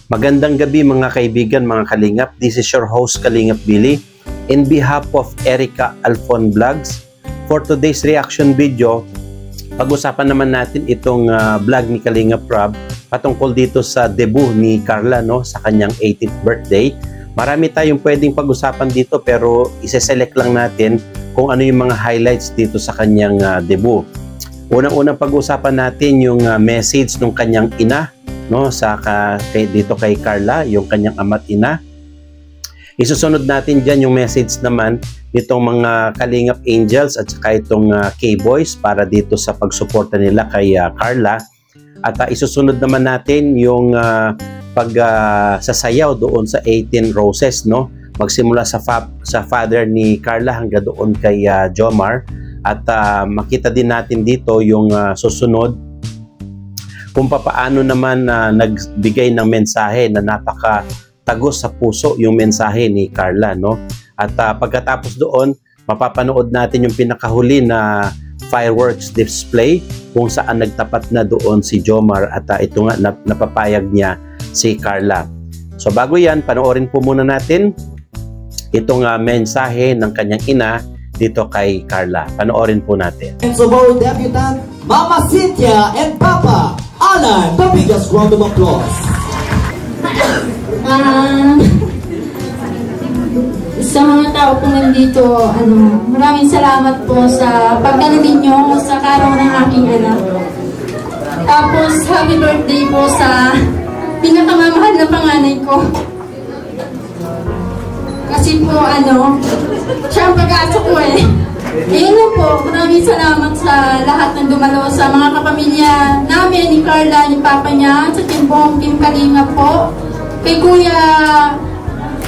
Magandang gabi mga kaibigan, mga kalingap. This is your host Kalingap Billy. In behalf of Erica Alfon Vlogs, for today's reaction video, pag-usapan naman natin itong vlog ni Kalingap Rob patungkol dito sa debut ni Carla, no, sa kanyang 18th birthday. Marami tayong pwedeng pag-usapan dito pero ise-select lang natin kung ano yung mga highlights dito sa kanyang debut. Unang-unang pag-usapan natin yung message ng kanyang ina, no, dito kay Carla, yung kanyang ama't ina. Isusunod natin dyan yung message naman nitong mga Kalingap Angels at saka itong K-Boys para dito sa pagsuporta nila kay Carla. At isusunod naman natin yung sasayaw doon sa 18 Roses, no? Magsimula sa father ni Carla hanggang doon kay Jomar. At makita din natin dito yung susunod kung paano naman nagbigay ng mensahe na napaka-tagos sa puso yung mensahe ni Carla, no? At pagkatapos doon, mapapanood natin yung pinakahuli na fireworks display kung saan nagtapat na doon si Jomar at ito nga napapayag niya si Carla. So bago yan, panoorin po muna natin itong mensahe ng kanyang ina dito kay Carla. Panoorin po natin. And so our debutant, Mama Cynthia and Papa Alan, the biggest round of applause. Sa mga tao po nandito, maraming salamat po sa pagdala ninyo sa kaarawan ng aking anak. Tapos, happy birthday po sa pinakamamahal na panganay ko. Kasi po, siya ang pag-asa ko eh. Ayun lang po, maraming salamat sa lahat ng dumalo, sa mga kapamilya namin, ni Carla, ni Papa niya, sa Team Kalingap po, kay Kuya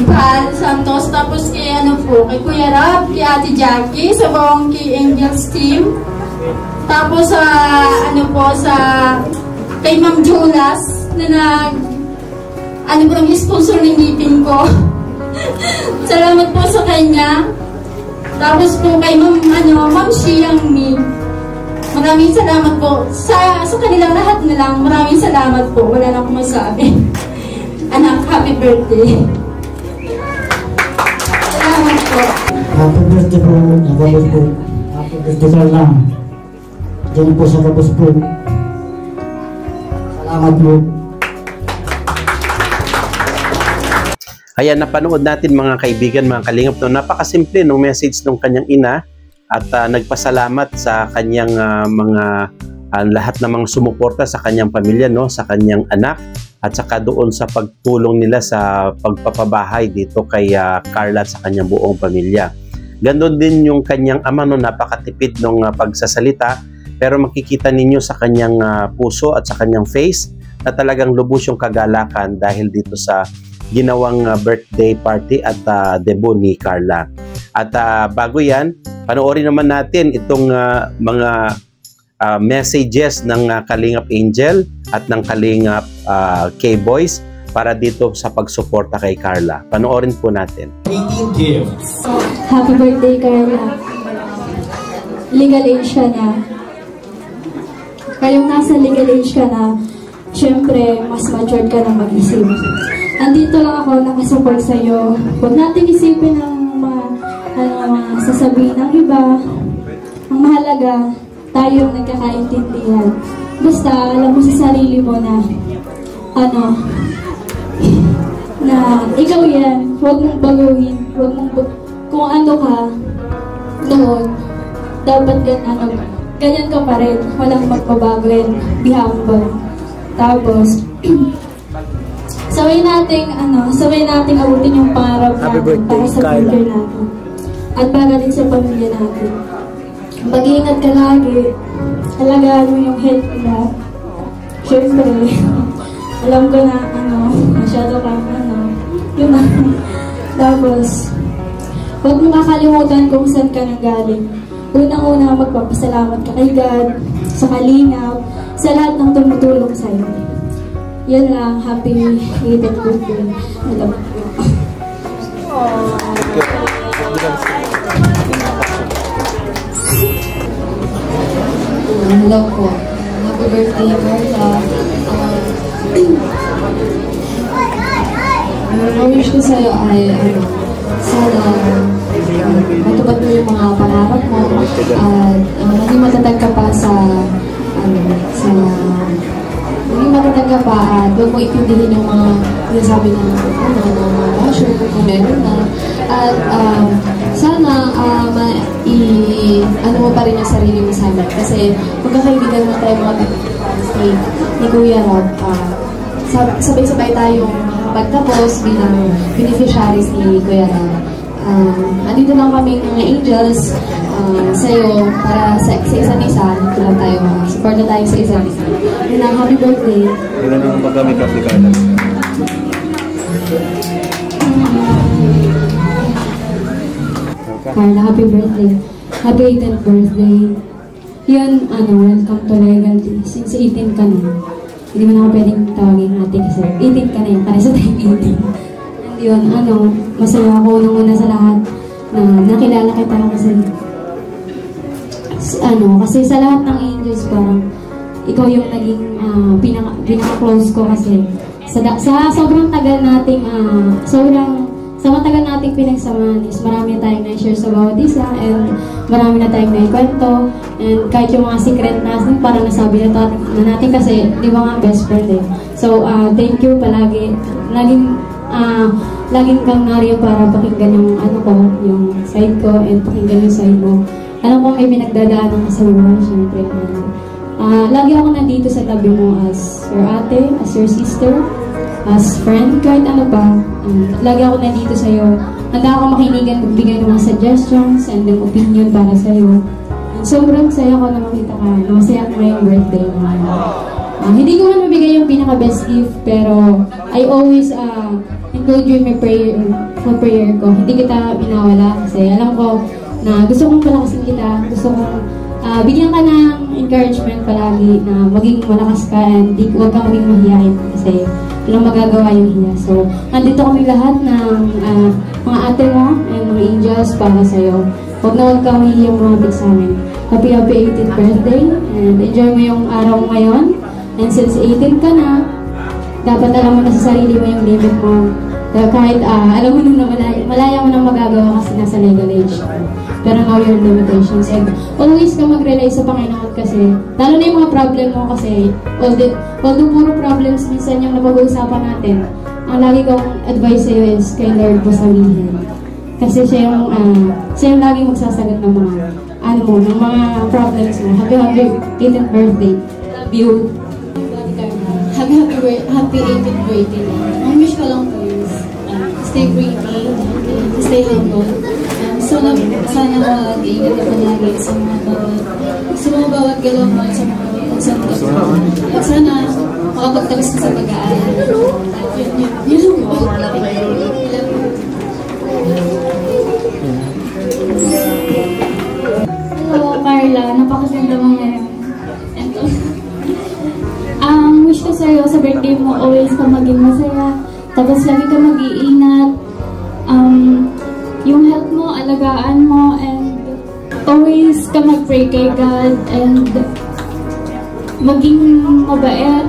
Val Santos, tapos kay kay Kuya Rab, kay Ate Jackie, sa buong kay Angels team. Tapos kay Ma'am Jonas na sponsor ng meeting ko. Salamat po sa kanya. Tapos po kay Ma'am Shiyang Mi. Maraming salamat po sa kanilang lahat na lang. Maraming salamat po. Wala na akong masabi. Anak, happy birthday. Salamat po. Happy birthday po. Happy birthday ka lang. Diyan po sa kapos po. Salamat po. Ayan, napanood natin mga kaibigan, mga kalingap, no? Napakasimple ng message ng kanyang ina at nagpasalamat sa kanyang lahat ng mga sumuporta sa kanyang pamilya, no? Sa kanyang anak at saka doon sa pagtulong nila sa pagpapabahay dito kay Carla at sa kanyang buong pamilya. Ganon din yung kanyang ama, no? Napakatipid ng pagsasalita pero makikita ninyo sa kanyang puso at sa kanyang face na talagang lubos yung kagalakan dahil dito sa ginawang birthday party at debut ni Carla. At bago yan, panoorin naman natin itong mga messages ng Kalingap Angel at ng Kalingap K-Boys para dito sa pagsuporta kay Carla. Panoorin po natin. 18 gifts. Happy birthday, Carla. Legal age ka na. Kayong nasa legal age ka na, syempre, mas matured ka na mag-isip. Andito lang ako nakasupport sa'yo. Huwag natin isipin ang mga sasabihin ng iba. Ang mahalaga, tayong nagkakaintindihan. Basta, alam mo sa sarili mo na, na ikaw yan. Huwag mong baguhin. Kung ano ka, noon, dapat ganyan ka pa rin. Walang magbabago yan. Be humble. Tapos, sabay nating abutin yung pangarap natin para sa future natin. At para din sa pamilya natin. Mag-iingat ka lagi. Alagaan mo yung health mo. Siyempre, alam ko na, masyado kang, Tapos, huwag mo kakalimutan kung saan ka nanggaling. Unang-una, magpapasalamat ka kay God, sa Kalingap, sa lahat ng tumutulong sa'yo. Yan lang, happy 18th birthday. Salamat po. Hello po. Happy birthday, Carla. ko sa'yo ay, sana matupad mo yung mga pangarap mo at maging matatag ka pa maging matatag ka pa at huwag mo itindihin yung mga sinasabi na mga basher kung meron na. At sana ano mo pa rin yung sarili mo sa amin. Kasi magkakaibigan mo tayo mga ni Kuya Rob, sabay-sabay tayong pagtapos bilang beneficiaries ni Kuya Rob. Nandito lang kaming mga angels sa'yo para sa isa't isa. Nandito lang tayo, support na tayo sa isa't isa. Yun lang, happy birthday. Yun ang paggamit kaplikada. Carla, happy birthday. Happy 18th birthday. Yun, welcome to Legality. Since 18 ka na, hindi mo na ako pwedeng tawagin ate kasi 18 ka na yun, para sa time 18. And yun, masaya ako unang-una sa lahat na nakilala kita kasi sa lahat ng angels, parang ikaw yung naging pinaka-close ko kasi sa sobrang tagal nating sa matagal nating pinagsamahan is marami tayong na-share sa bawat isa and marami na tayong naikwento and kahit yung mga secret natin parang nasabi na natin kasi di ba nga best friend eh. So thank you palagi. Laging kang nariyan para pakinggan yung yung side ko and pakinggan yung side mo. Alam ko may pinagdadaanan ka sa buhay, syempre. Lagi ako nandito sa tabi mo as your ate, as your sister, as friend, kahit ano pa. Lagi ako nandito sa'yo. Handa ako makinigan, magbigay ng mga suggestions and ng opinion para sa'yo. Sobrang saya ko na makita ka. Masaya ko ngayong birthday mo. Hindi ko man mabigay yung pinaka-best gift, pero I always include you in my prayer ko. Hindi kita binawala kasi alam ko na gusto kong palakasin kita. Gusto kong bigyan ka ng encouragement palagi na maging malakas ka and huwag kang maging mahihain kasi walang magagawa yung hiya. So, nandito kami lahat ng mga ate mo and mga angels para sa'yo. Huwag na huwag kang mahihiyang lumapit sa amin. Happy 18th birthday and enjoy mo yung araw mo ngayon. And since 18 ka na, dapat alam mo na sa sarili mo yung limit mo. Kahit alam mo nung malaya mo nang magagawa kasi nasa legal age. Pero know your limitations and always ka mag-rely sa Panginoon kasi lalo na yung mga problem mo kasi although puro problems minsan yung napag-uusapan natin, ang lagi kong advice sa'yo is kay Lord mo sabihin kasi siya yung laging magsasagot ng mga ng mga problems mo. Happy 18th birthday. Love you. Happy 18th birthday. Ang wish ko lang po is stay pretty, stay humble. Sana mag-iingat ka palagi sa mga bawat galaw mo sa mga pagsandot mo. At sana makapagtapos ka sa pag-aaral. Yun mo. Hello, Carla. Napakaganda mo ngayon. Ang wish ko sa'yo sa birthday mo, always ka maging masaya. Tapos lagi ka mag-iingat. Yung health mo, alagaan mo, and always ka mag-pray kay God, and maging mabait.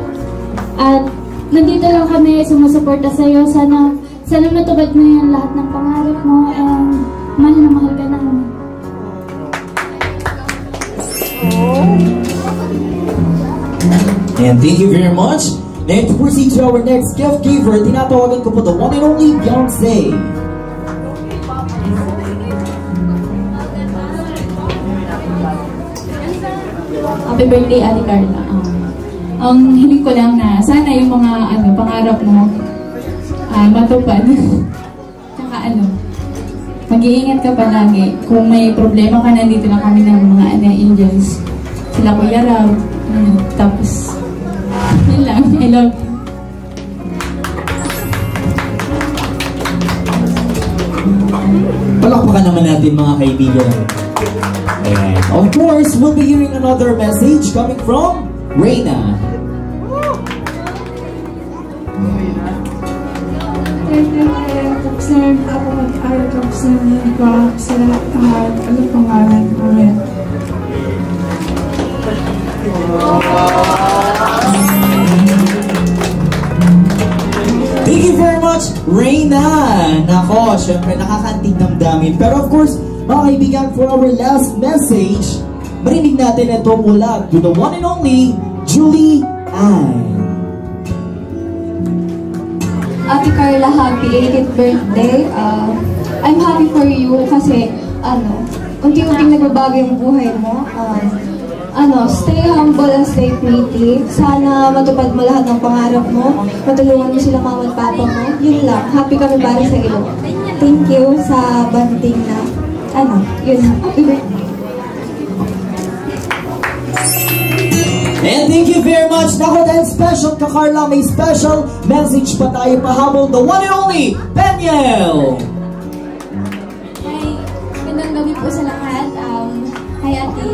At nandito lang kami, sumusuporta sa'yo. Sana matupad mo yung lahat ng pangarap mo, and mahal na mahal ka namin. And thank you very much. And to proceed to our next gift giver, tinatawagan ko po the one and only Beyonce. Happy birthday, Ate Carla. Ang hiling ko lang na sana yung mga pangarap mo matupad. Tsaka mag-iingat ka palagi. Kung may problema ka, nandito lang kami ng mga angels. Sila Kuya Rob. Tapos, yun lang. I love you. Palakpakan naman natin mga kaibigan. And of course, we'll be hearing another message coming from Reyna. Tapos na ako mag-aral, tapos na nagpa sa lahat ng pangalan. Amen. Thank you. you very much, Reyna. Nako, syempre nakakaantig damdamin. Pero of course, mga kaibigan, for our last message, marinig natin ito mula to the one and only Julie Ann. Ate Carla, happy 80th birthday. I'm happy for you kasi, unti-unting nagbabago yung buhay mo. Stay humble and stay pretty. Sana matupad mo lahat ng pangarap mo. Matulungan mo sila mama at papa mo. Yun lang. Happy kami para sa iyo. Thank you sa banting na, yun. Happy birthday. And thank you very much. Nako, dahil special ka, Carla, may special message pa tayo pahabol. The one and only, Daniel! Hi, magandang gabi po sa lahat. Hi, Ate.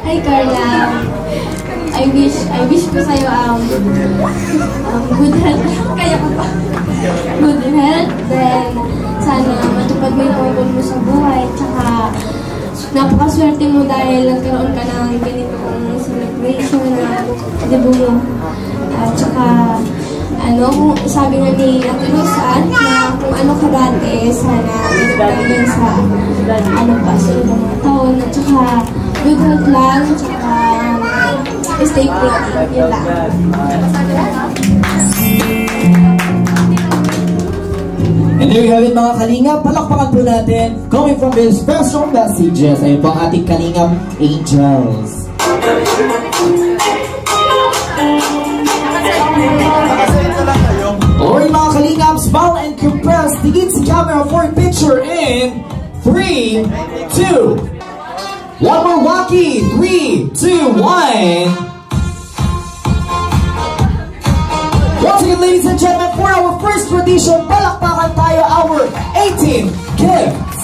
Hi, Carla. I wish ko sa'yo good health. Kaya ko pa. Good health. Then, sana matupad mo yung pangkul mo sa buhay. Tsaka, napakaswerte mo dahil nagkaroon ka ng ganitong celebration na debut mo. At tsaka, kung sabi nga ni Ate Rosan, na kung ano ka dati, sana magdagdagan sa sa ibang mga taon. At tsaka, good health lang, at tsaka, stay pretty. Yun lang. And there you have it, mga Kalingap. Palakpakan po natin. Coming from the special messages, ayun po ang ating Kalingap Angels. Alright, mga Kalingap, smile and compress. Tigit si camera for a picture in 3, 2. One more walkie. 3, 2, 1. Once again, ladies and gentlemen, for our first tradition, palakpakan tayo our 18 gifts.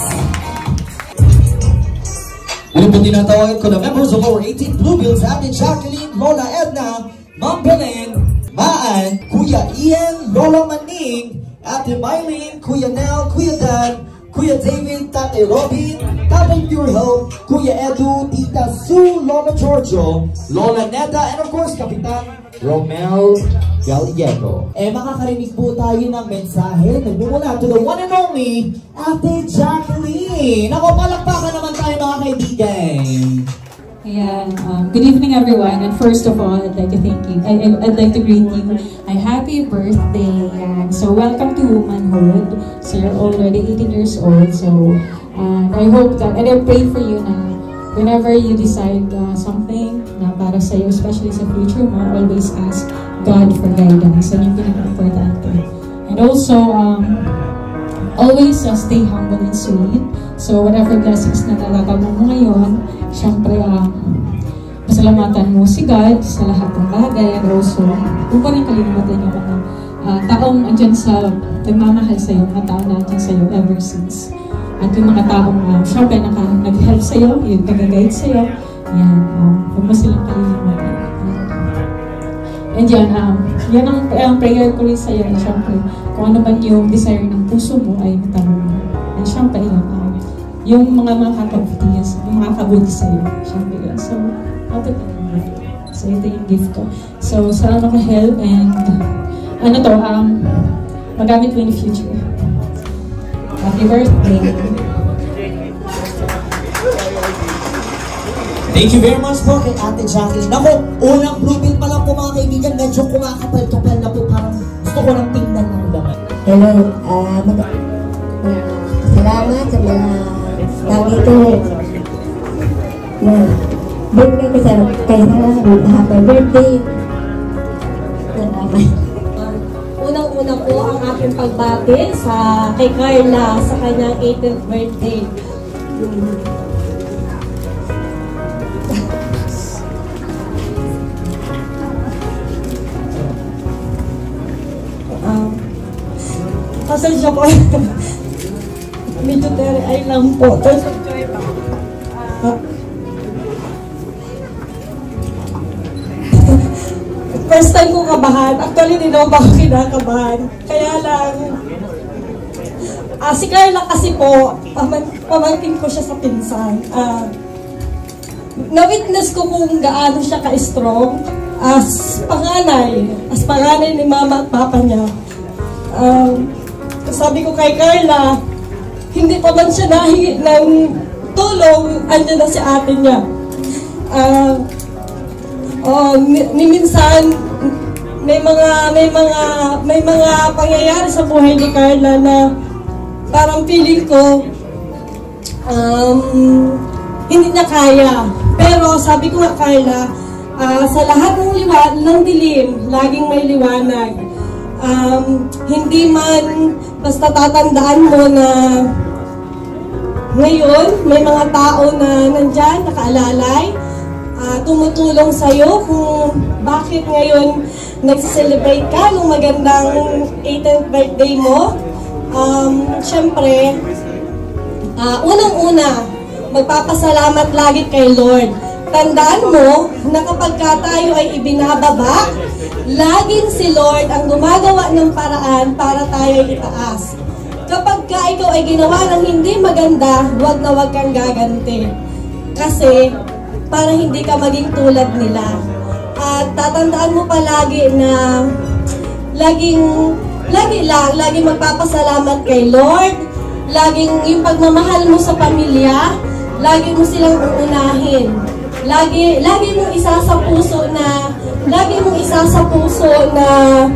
Ano po tinatawagin ko na members of our 18 Bluebills, Ate Jacqueline, Lola Edna, Ma'am Belen, Maan, Kuya Ian, Lola Maning, Ate Mylene, Kuya Nel, Kuya Dan, Kuya David, Tate Robin, Tate Pure Health, Kuya Edu, Tita Sue, Lola Giorgio, Lola Neta, and of course, Kapitan Romel Gallego. Makakarinig po tayo ng mensahe. Nagmumula to the one and only Ate Jacqueline. Ako, palakpakan naman tayo, mga kaibigan. Ayan, good evening everyone, and first of all, I'd like to thank you. I'd like to greet you a happy birthday. And so welcome to womanhood. So you're already 18 years old. So I hope that, and I pray for you na whenever you decide something na para sa iyo, especially sa future mo, always ask God for guidance. Yan yung pinaka-importante. And also, always stay humble and sweet. So whatever blessings na natatanggap mo ngayon, syempre pasalamatan mo si God sa lahat ng bagay. And also, huwag pa rin kalimutan yung mga taong andyan sa nagmamahal sa iyo, mga taong na andyan sa iyo ever since. At yung mga taong syempre nag-help sa iyo, yung nag-guide sa iyo, yan, huwag mo silang kalimutan. And yan ang prayer ko rin sa iyo, syempre, kung ano man yung desire ng puso mo ay matanong mo. And syempre, yung mga makakabuti sa iyo, syempre yun. So, so ito yung gift ko. So, sana maka-help and magamit mo in the future. Happy birthday! Thank you very much po kay Ate Jacqueline. Ako, unang Bluebill pa lang po, mga kaibigan, medyo kumakapal-kapal na po, parang gusto ko lang tingnan ng laman. Hello, salamat sa mga tao ito. Birthday ko sa kay Sarah, happy birthday. Salamat. Unang-una po ang aking pagbati sa kay Carla sa kanyang 18th birthday. Pasensya po. Medyo ay lang po. First time ko kabahan. Actually, hindi naman ako kinakabahan. Kaya lang, si Carla kasi po, pamangkin ko siya sa pinsan. Na-witness ko kung gaano siya ka-strong. as panganay ni mama at papa niya. Sabi ko kay Carla, hindi pa man siya nahingi ng tulong, andyan na si ate niya. Minsan may mga pangyayari sa buhay ni Carla na parang feeling ko hindi niya kaya. Pero sabi ko nga, Carla, sa lahat ng dilim, laging may liwanag. Hindi man basta tatandaan mo na ngayon may mga tao na nandyan, nakaalalay, tumutulong sa'yo kung bakit ngayon nag-celebrate ka ng magandang 18th birthday mo. Siyempre, unang-una, magpapasalamat lagi kay Lord. Tandaan mo na kapag tayo ay ibinababa, laging si Lord ang gumagawa ng paraan para tayo itaas. Kapag ikaw ay ginawa ng hindi maganda, huwag na huwag kang gaganti. Kasi, para hindi ka maging tulad nila. At tatandaan mo palagi na laging magpapasalamat kay Lord, laging yung pagmamahal mo sa pamilya, lagi mo silang uunahin. Lagi mong isa sa puso na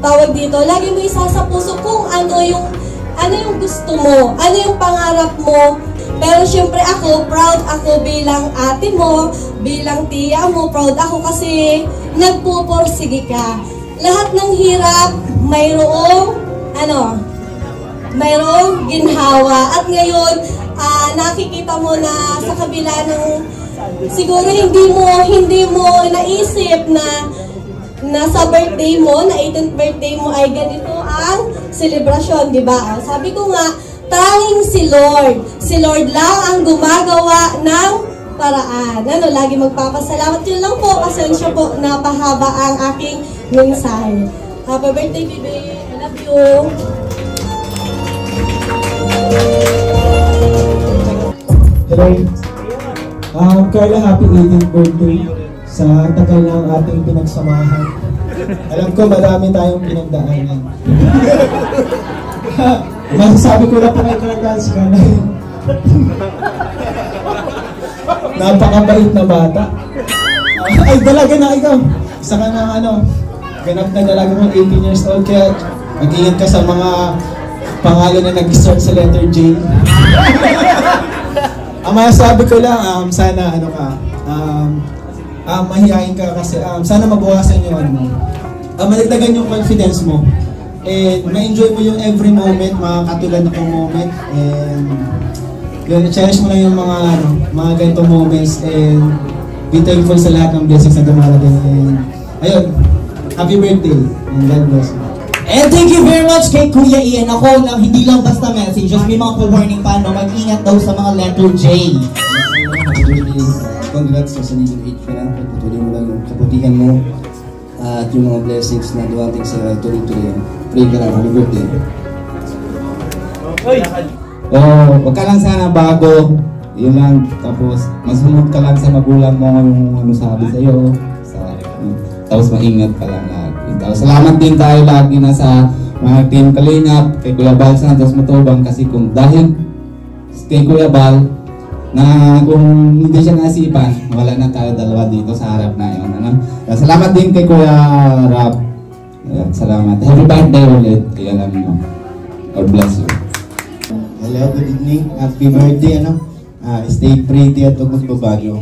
tawag dito, lagi mo isa sa puso kung ano yung gusto mo, ano yung pangarap mo. Pero syempre ako, proud ako bilang ate mo, bilang tiya mo, proud ako kasi nagpupursige ka. Lahat ng hirap, mayroong ginhawa. At ngayon, nakikita mo na sa kabila ng siguro hindi mo naisip na sa birthday mo, na 18th birthday mo ay ganito ang selebrasyon, di ba? Sabi ko nga, tanging si Lord lang ang gumagawa ng paraan. Lagi magpapasalamat. Yun lang po, pasensya po, napahaba ang aking mensahe. Happy birthday, baby. I love you. Hello. Carla, happy 18th birthday. Sa tagal ng ating pinagsamahan. Alam ko marami tayong pinagdaanan. Masasabi ko na po kay Carla, si Carla. Napakabait na bata. Ay, dalaga na ikaw. Isa ka na ganap na dalaga mo, 18 years old. Kaya mag-ingat ka sa mga pangalan na nag-start sa letter J. Ang masasabi ko lang, sana mahihain ka kasi sana mabawasan yung madagdagan yung confidence mo. And ma-enjoy mo yung every moment, mga katulad na kong moment. And cherish mo lang yung mga ganitong moments. And be thankful sa lahat ng blessings na dumarating. And ayun, happy birthday. And God bless you. And thank you very much kay Kuya Ian. Ako lang, hindi lang basta messages, may mga warning pa, mag-ingat daw sa mga letter J. Congrats sa Sanigong 8 ka na. Patuloy mo lang yung kaputihan mo at yung mga blessings na duwating sa tuloy-tuloy. Pray ka lang. Happy birthday. Wag ka lang sana bago. Yun lang. Tapos, masunod ka lang sa magulang mo yung sabi sa'yo. Tapos maingat ka lang lagi. Tapos salamat din tayo lagi na sa mga team Kalingap, kay Kuya Bal Santos Matubang kasi kung dahil kay Kuya Bal na kung hindi siya nasipan, wala na tayo dalawa dito sa harap na yun. Salamat din kay Kuya Rap. Salamat. Happy birthday ulit. Kaya alam nyo. God bless you. Hello, good evening. Happy birthday. Stay pretty at huwag magbabago.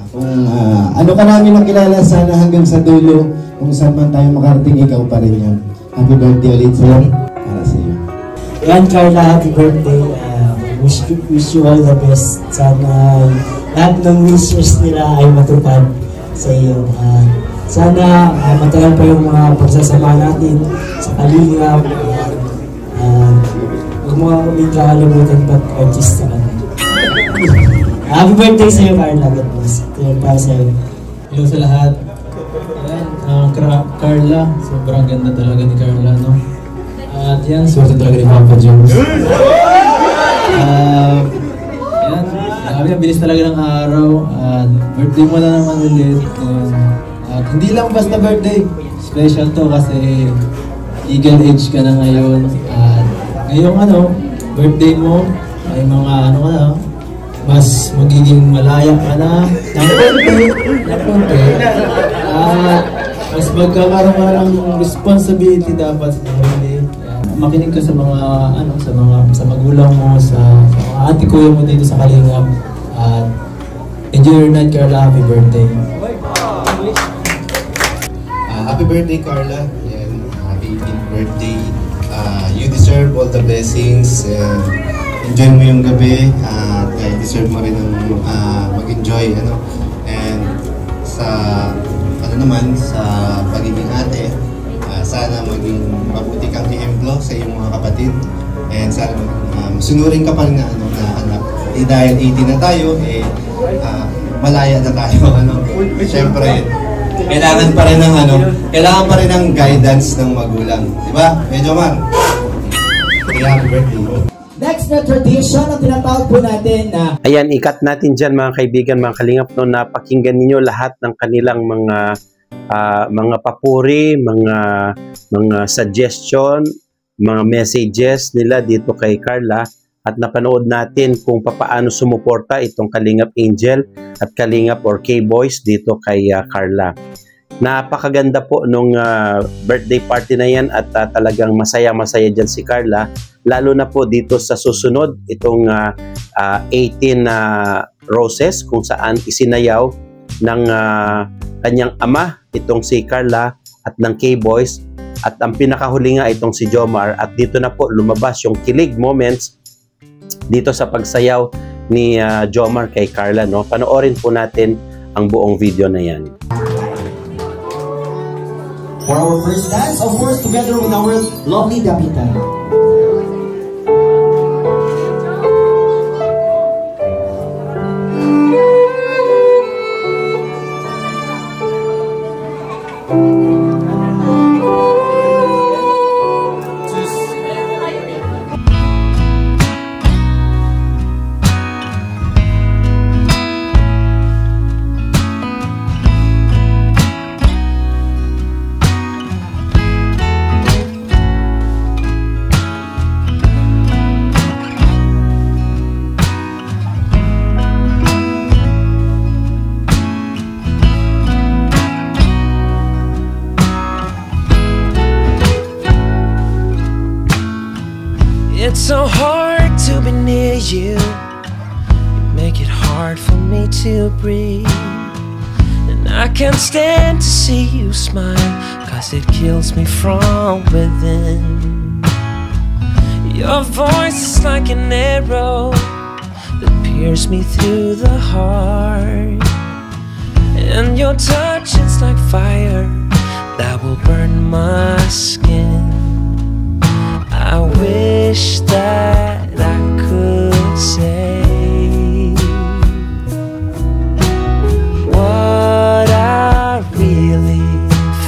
Kung ano ka namin nakilala, sana hanggang sa dulo, kung saan man tayo makarating, ikaw pa rin yan. Happy birthday ulit sir, para sa iyo. Yan, Carla, happy birthday. Wish you all the best. Sana lahat ng wishes nila ay matupad sa iyo. Sana matagal pa yung mga pagsasama natin sa Kalingap. Huwag mo kaming kakalimutan ba't artista ka na. Happy birthday sa iyo, Carla. God bless. Ito yung para sa iyo. Hello sa lahat. Carla, sobrang ganda talaga ni Carla, no? At yan, swerte talaga ni Papa Jones. Yan, bilis talaga ng araw. Birthday mo na naman ulit. At hindi lang basta birthday, special to kasi legal age ka na ngayon. At ngayong birthday mo, may mga ka na, mas magiging malaya ka na ng konti. At mas magkakaroon ka ng responsibility dapat sa family. Makinig ka sa mga sa magulang mo, sa mga ate kuya mo dito sa Kalingap. At enjoy your night, Carla. Happy birthday. Happy birthday, Carla. Happy birthday. You deserve all the blessings. Enjoy mo yung gabi. Deserve mo rin ng mag-enjoy. And sa sa pagiging ate, sana maging mabuti kang i-emplo sa iyong mga kapatid. And sana sunurin ka pa rin na anak. Dahil 18 na tayo, malaya na tayo. Siyempre, kailangan pa rin ng guidance ng magulang. Diba? Medyo Mar. Happy birthday. Next na tradition na tinatawag po natin na... Ayan, ikat natin dyan mga kaibigan, mga kalingap, no, napakinggan ninyo lahat ng kanilang mga papuri, mga suggestion, mga messages nila dito kay Carla, at napanood natin kung paano sumuporta itong Kalingap Angel at Kalingap or K-Boys dito kay Carla. Napakaganda po nung birthday party na yan at talagang masaya-masaya dyan si Carla. Lalo na po dito sa susunod, itong 18 Roses kung saan isinayaw ng kanyang ama, itong si Carla at ng K-Boys. At ang pinakahuli nga itong si Jomar. At dito na po lumabas yung kilig moments dito sa pagsayaw ni Jomar kay Carla. No? Panoorin po natin ang buong video na yan. For our first dance, of course, together with our lovely Dapita. It's so hard to be near you. You make it hard for me to breathe. And I can't stand to see you smile, 'cause it kills me from within. Your voice is like an arrow that pierces me through the heart. And your touch is like fire that will burn my skin. I wish that I could say what I really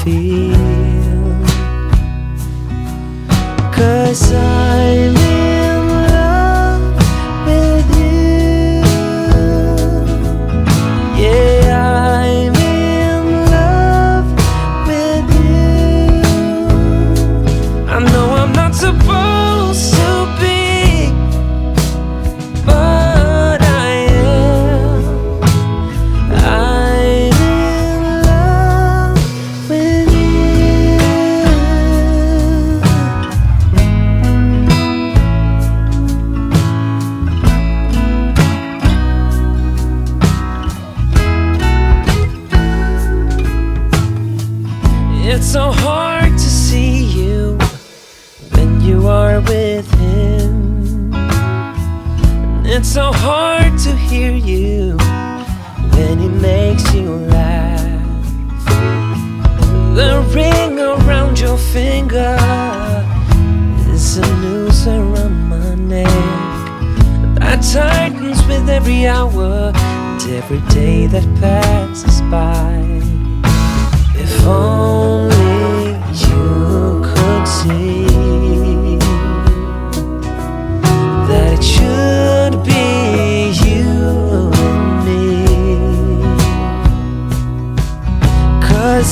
feel, 'cause I'm in love with you. Yeah, I'm in love with you. I know I'm not supposed to be, but I am. I'm in love with you. It's so hard to see you when you are with him. It's so hard to hear you when he makes you laugh. The ring around your finger is a noose around my neck that tightens with every hour and every day that passes by. If only you could see that it should be you and me, 'cause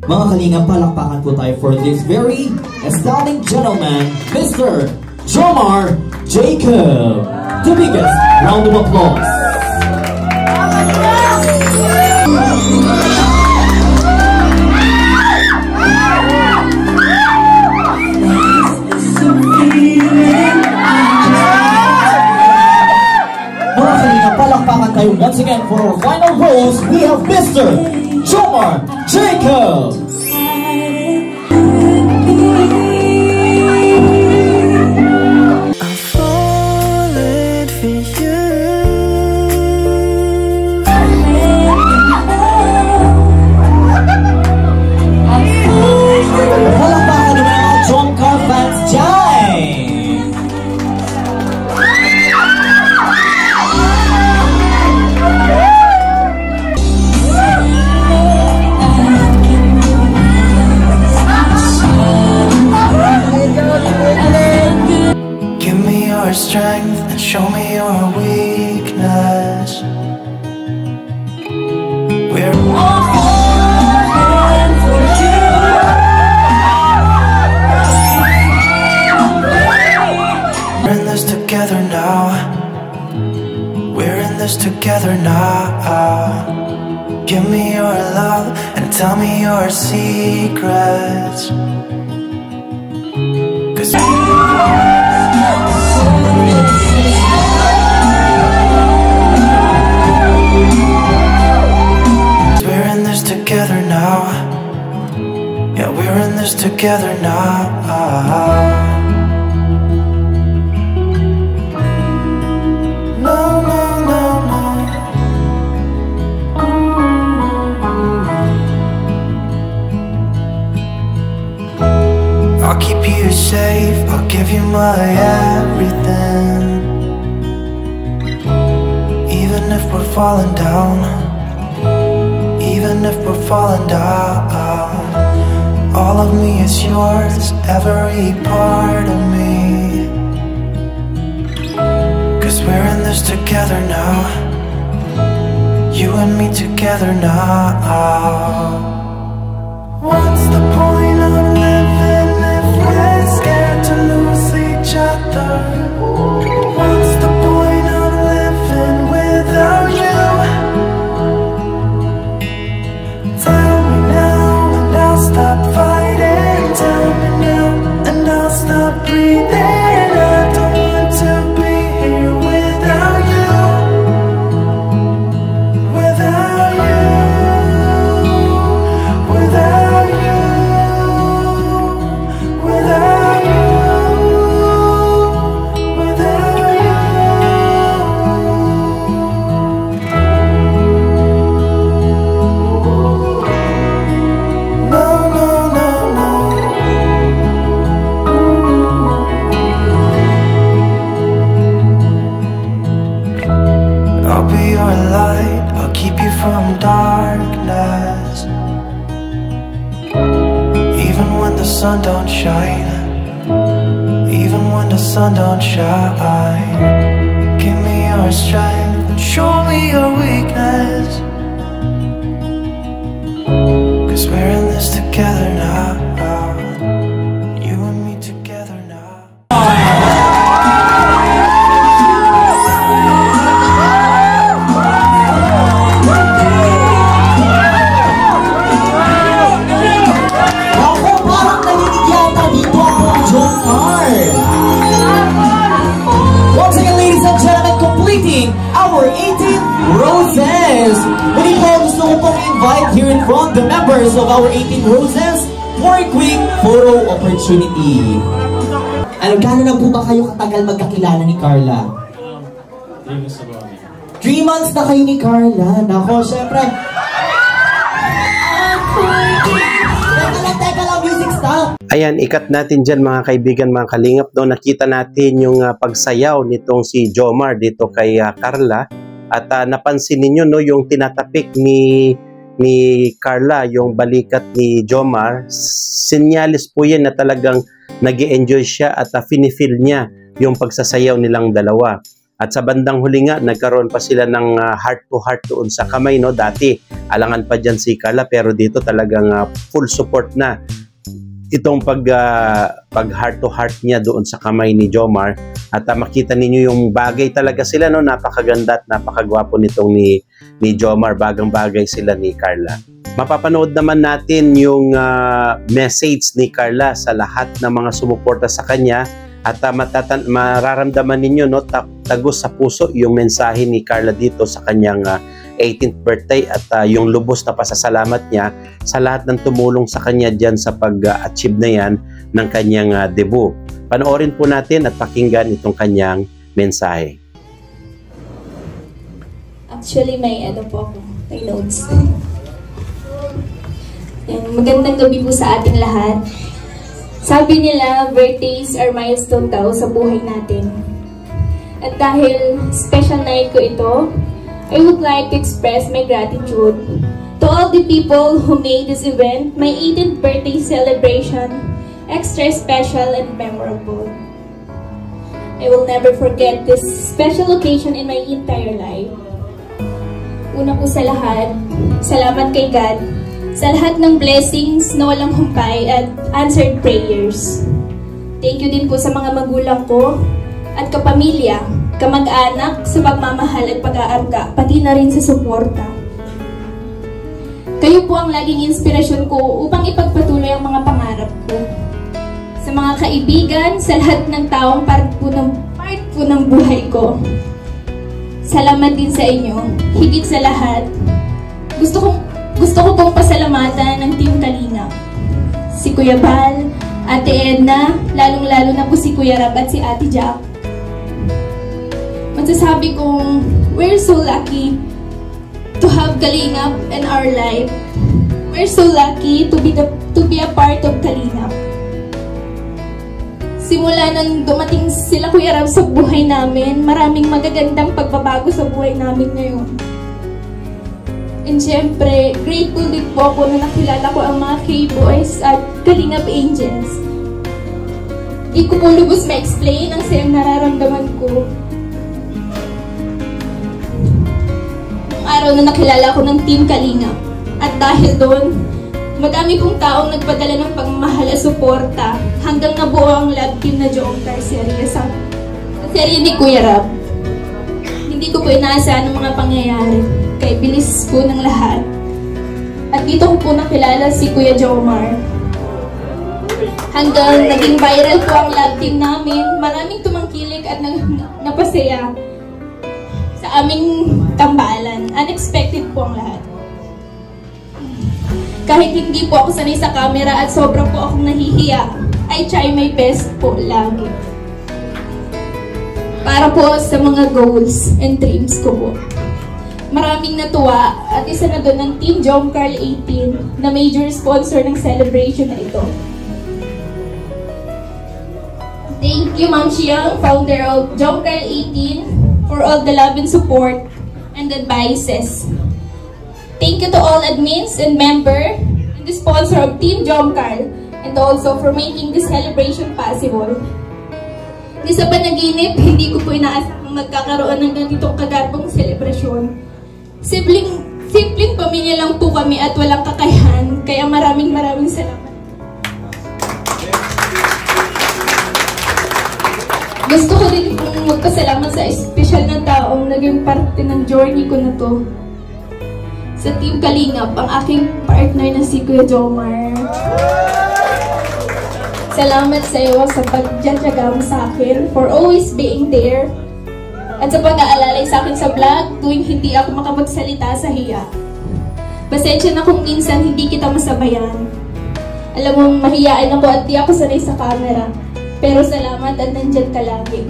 Mga kalingap, palakpakan po tayo for this very astounding gentleman, Mr. Jomar Jacob. The biggest round of applause. Mga kalingap, palakpakan tayo once again for our final rose. We have Mr. Jomar Jacob. Strength and show me your weakness. We're falling for you. We're in this together now. We're in this together now. Give me your love and tell me your secrets. 'Cause we're in this together now. Yeah, we're in this together now. No, no, no, no. I'll keep you safe, I'll give you my everything. Even if we're falling down, even if we're falling down, all of me is yours, every part of me. 'Cause we're in this together now. You and me together now. What's the point of living if we're scared to lose each other? What's the point of living without you? Tell me now and I'll stop fighting. Tell me now and I'll stop breathing. I don't want to be here without you. Without you. Without you. Without you. Without you. No, no, no, no. I'll be your light, I'll keep you from darkness. Even when the sun don't shine, even when the sun don't shine. Give me your strength and show me your weakness. 'Cause we're in this together now. You and me together now. Ako, parang nalinig yata dito ako ang Jomar. Once again, ladies and gentlemen, completing our 18 roses. Muli po, gusto ko pong invite here in front the members of our 18 roses for a quick photo opportunity. Ano, gano'n na po ba kayo katagal magkakilala ni Carla? 3 months na kayo ni Carla. Nako, syempre. Teka lang, music stop. Ayan, ikat natin dyan mga kaibigan, mga kalingap. No? Nakita natin yung pagsayaw nitong si Jomar dito kay Carla. At napansin ninyo no, yung tinatapik ni Carla, yung balikat ni Jomar. Sinyalis po yan na talagang nag-e-enjoy siya at finifeel niya yung pagsasayaw nilang dalawa. At sa bandang huli nga, nagkaroon pa sila ng heart-to-heart doon sa kamay, no? Dati, alangan pa dyan si Carla, pero dito talagang full support na itong pag heart-to-heart niya doon sa kamay ni Jomar. At makita ninyo yung bagay talaga sila, no? Napakaganda at napakagwapo nitong ni Jomar. Bagang-bagay sila ni Carla. Mapapanood naman natin yung message ni Carla sa lahat ng mga sumuporta sa kanya. At mararamdaman ninyo, no, tagos sa puso yung mensahe ni Carla dito sa kanyang 18th birthday at yung lubos na pasasalamat niya sa lahat ng tumulong sa kanya dyan sa pag-achieve na yan ng kanyang debut. Panoorin po natin at pakinggan itong kanyang mensahe. Actually, may notes. Magandang gabi po sa ating lahat. Sabi nila, birthdays are milestone daw sa buhay natin. At dahil special night ko ito, I would like to express my gratitude to all the people who made this event, my 18th birthday celebration, extra special and memorable. I will never forget this special occasion in my entire life. Una po sa lahat, salamat kay God sa lahat ng blessings na walang humpay at answered prayers. Thank you din po sa mga magulang ko at kapamilya, kamag-anak sa pagmamahal at pag-aarga, pati na rin sa suporta. Kayo po ang laging inspirasyon ko upang ipagpatuloy ang mga pangarap ko. Sa mga kaibigan, sa lahat ng taong part po ng buhay ko. Salamat din sa inyo. Higit sa lahat, gusto ko pong pasalamatan ng Team Kalingap. Si Kuya Bal, Ate Edna, lalong-lalo na po si Kuya Rab at si Ate Jack. Masasabi kong we're so lucky to have Kalingap in our life. We're so lucky to be a part of Kalingap. Simula nang dumating sila Kuya Rab sa buhay namin, maraming magagandang pagbabago sa buhay namin ngayon. And syempre, grateful din po ako na nakilala ko ang mga K-Boys at Kalingap Angels. Di ko po lubos ma-explain ang sayang nararamdaman ko. Nung araw na nakilala ko ng Team Kalingap. At dahil doon, madami pong taong nagpadala ng pagmamahal at suporta hanggang nabuo ang love team na Jomcar serye sa serye ni Kuya Rab. Hindi ko po inaasahan ang mga pangyayari. Kaya bilis po ng lahat. At dito ko po nakilala si Kuya Jomar. Hanggang naging viral po ang love team namin, maraming tumangkilik at napasaya sa aming tambalan. Unexpected po ang lahat. Kahit hindi po ako sanay sa camera at sobra po akong nahihiya, I try my best po lagi. Para po sa mga goals and dreams ko po. Maraming natuwa at isa na doon ng Team Jomcar 18 na major sponsor ng celebration na ito. Thank you Ma'am Chiang, founder of Jomcar 18, for all the love and support and advices. Thank you to all admins and member and the sponsor of Team Jomcar and also for making this celebration possible. Di sa panaginip, hindi ko po inaasang magkakaroon ng ganitong kagarbong selebrasyon. Simpleng pamilya lang po kami at walang kakayahan, kaya maraming salamat. Gusto ko rin pong magpasalamat sa espesyal na taong naging parte ng journey ko na to. Sa Team Kalingap, ang aking partner na si Kuya Jomar. Salamat sa iyo sa pagdiyadyaga mo sa akin, for always being there. At sa pag-aalalay sa akin sa vlog, tuwing hindi ako makapagsalita sa hiya. Pasensya na kung minsan hindi kita masabayan. Alam mo, mahiyaan ako at di ako sanay sa camera. Pero salamat at nandyan ka lagi.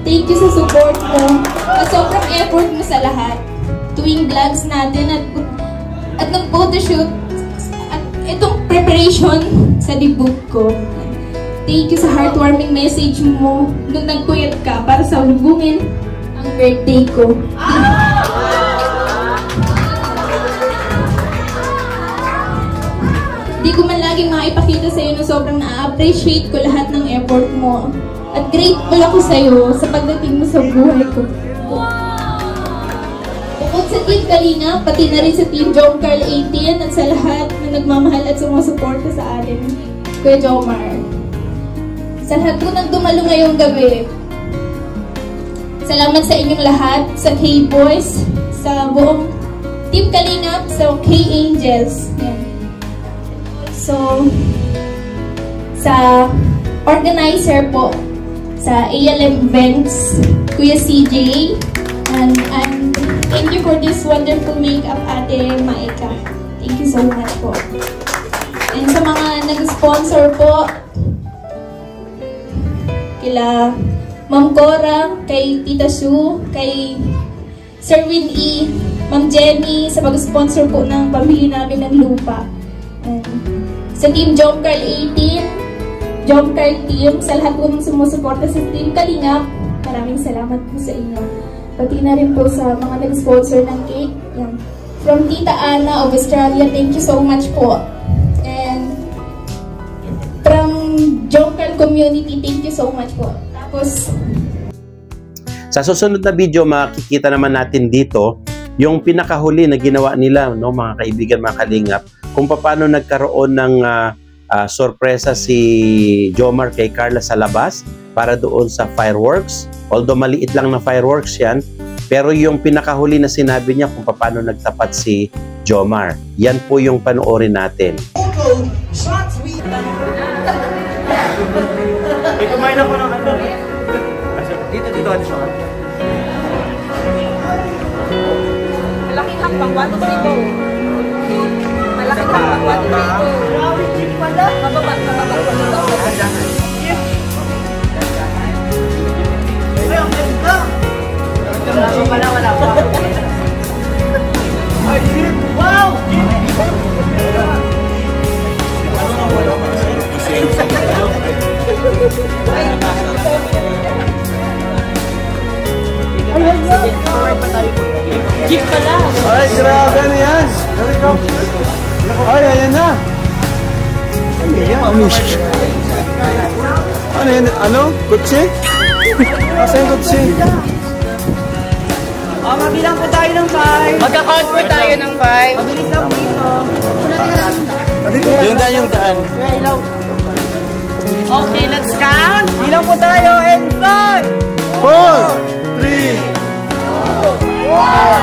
Thank you sa support mo at sobrang effort mo sa lahat. Tuwing vlogs natin at ng photoshoot at itong preparation sa debut ko. Thank you sa heartwarming message mo nung nagpuyat ka para sa lubungin ang birthday ko. Di ko man laging maipakita sa iyo na sobrang na-appreciate ko lahat ng effort mo At grateful ako sa'yo sa pagdating mo sa buhay ko. Bukod sa Team Kalinga, pati na rin sa Team Jom Carl 18 at sa lahat na nagmamahal at sumusuporta sa atin, Kuya Jomar. Sa lahat ko nang dumalo ngayong gabi, salamat sa inyong lahat, sa K-Boys, sa buong Team Kalinga, sa K-Angels. Yan. So, sa organizer po, sa ALM Events, Kuya CJ, and thank you for this wonderful makeup, Ate Maika. Thank you so much po. And sa mga nag-sponsor po, kila Ma'am Cora, kay Tita Sue, kay Sir Win E, Ma'am Jenny, sa pag-sponsor po ng pamili namin ng lupa. And sa Team Jom Carl 18, Jom Carl Team, sa lahat po ng sumusuporta sa Team Kalingap, maraming salamat po sa inyo. Pati na rin po sa mga nag-sponsor ng cake. Yan. From Tita Ana of Australia, thank you so much po. And from Jom Carl Community, thank you so much po. Tapos, sa susunod na video, makikita naman natin dito yung pinakahuli na ginawa nila, no, mga kaibigan, mga kalingap, kung paano nagkaroon ng sorpresa si Jomar kay Carla sa labas para doon sa fireworks. Although maliit lang na fireworks yan, pero yung pinakahuli na sinabi niya kung paano nagtapat si Jomar. Yan po yung panoorin natin. Kumain na po ng ano. Dito, shot. Malaking hakbang, 1, 2, 3, go. Malaking hakbang, 1, 2, 3, go. Mababa. Ay, ang ganda! Wala pa. Ay, wow! Gift pala! Ay, grabe na yan! Ay, ayan na! Ano yan? Ano yan? Ano? Kutsi? Asa yung kutsi? Mabilang po tayo ng 5. Magka-count po tayo ng 5. Mabilis lang dito. Yung daan. Okay, let's count. Bilang po tayo and 5, 4, 3. Wow!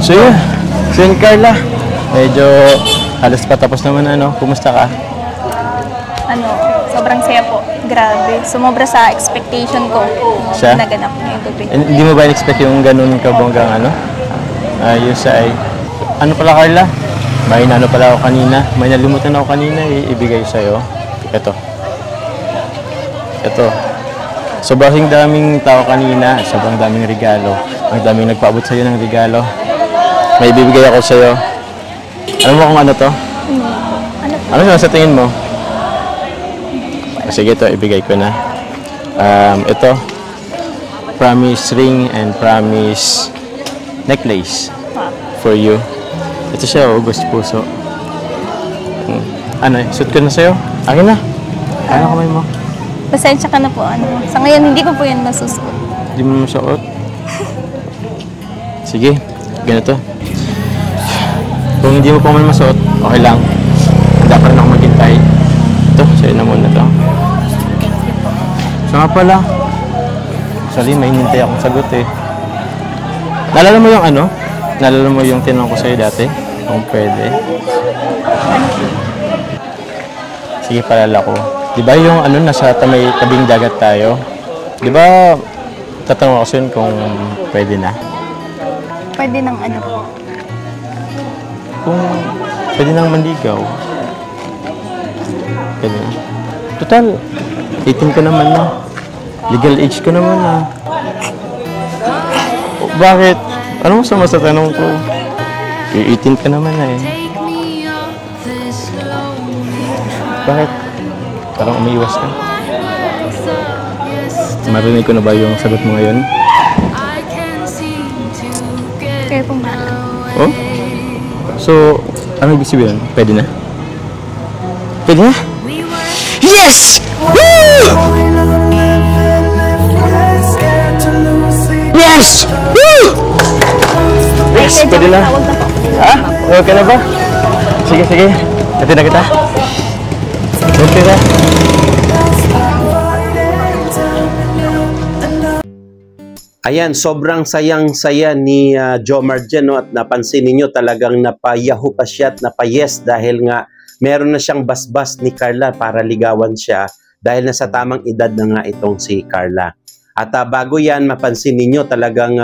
So yun, si Carla, medyo halos patapos naman ano, kumusta ka? Sobrang saya po, grabe, sumobra sa expectation ko. Siya? Naganap ngayong gabi. Hindi mo ba in-expect yung ganun kabonggang ano? Ayos ay, ano pala Carla? May ano pala ako kanina, may nalimutan ako kanina, ibigay sa'yo. Ito. Sobrang daming tao kanina, sobrang daming regalo. Ang daming nagpaabot sa'yo ng regalo. May ibibigay ako sa'yo. Alam mo kung ano to? Ano yun sa tingin mo? Sige, ito, ibigay ko na. Ito, promise ring and promise necklace for you. Ito siya, gusto puso. Ano, suit ko na sa'yo? Akin na. Ano kamay mo? Pasensya ka na po. Sa ngayon, hindi ko po yan masusuot. Hindi mo masuot? Sige, ganito. Kung hindi mo pa man masuot, okay lang. Handa pa rin ako maghintay. Ito, sa'yo na muna ito. So nga pala, actually may hinintay akong sagot eh. Naalala mo yung ano? Naalala mo yung tinanong ko sa'yo dati? Kung pwede. Sige, palala ko. Diba yung ano, nasa may tabing dagat tayo? Diba, tatanong ako sa'yo kung pwede na? pwede ng ano po. Kung pwede nang manligaw, pwede na. Total, 18 ka naman na. Legal age ko naman na. Bakit? Ano masama sa tanong ko? 18 ka naman na eh. Bakit? Parang umiiwas ka. Marinig ko na ba yung sagot mo ngayon? Kaya pong bahala. Oh? So, ano ibig sabihin? Pwede na? Pwede na? Yes! Woo! Yes! Woo! Yes! Pwede na? Ha? Okay na ba? Sige, sige. Hati na kita. Okay na. Ayan, sobrang sayang-saya ni Jomar dyan, no? At napansin ninyo talagang napayahu pa siya at napayes dahil nga meron na siyang basbas ni Carla para ligawan siya dahil nasa tamang edad na nga itong si Carla. At bago yan, mapansin ninyo talagang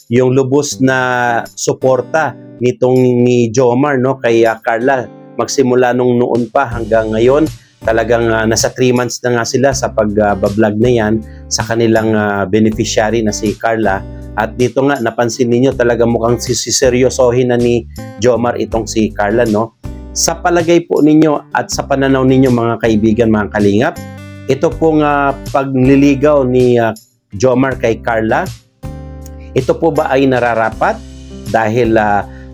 yung lubos na suporta ni Jomar, no? Kay Carla, magsimula nung noon pa hanggang ngayon. Talagang nasa 3 months na nga sila sa pag-vlog na yan sa kanilang beneficiary na si Carla. At dito nga, napansin ninyo talagang mukhang siseryosohin na ni Jomar itong si Carla, no? Sa palagay po ninyo at sa pananaw ninyo mga kaibigan, mga kalingap, ito pong pagliligaw ni Jomar kay Carla, ito po ba ay nararapat? Dahil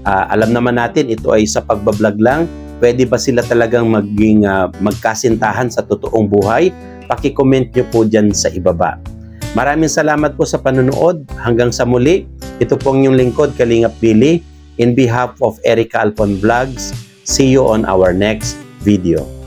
alam naman natin ito ay sa pagbablog lang. Pwede ba sila talagang maging magkasintahan sa totoong buhay? Paki-comment nyo po dyan sa ibaba. Maraming salamat po sa panonood. Hanggang sa muli, ito po ang inyong lingkod, Kalingap Billy. In behalf of Erica Alpon Vlogs, see you on our next video.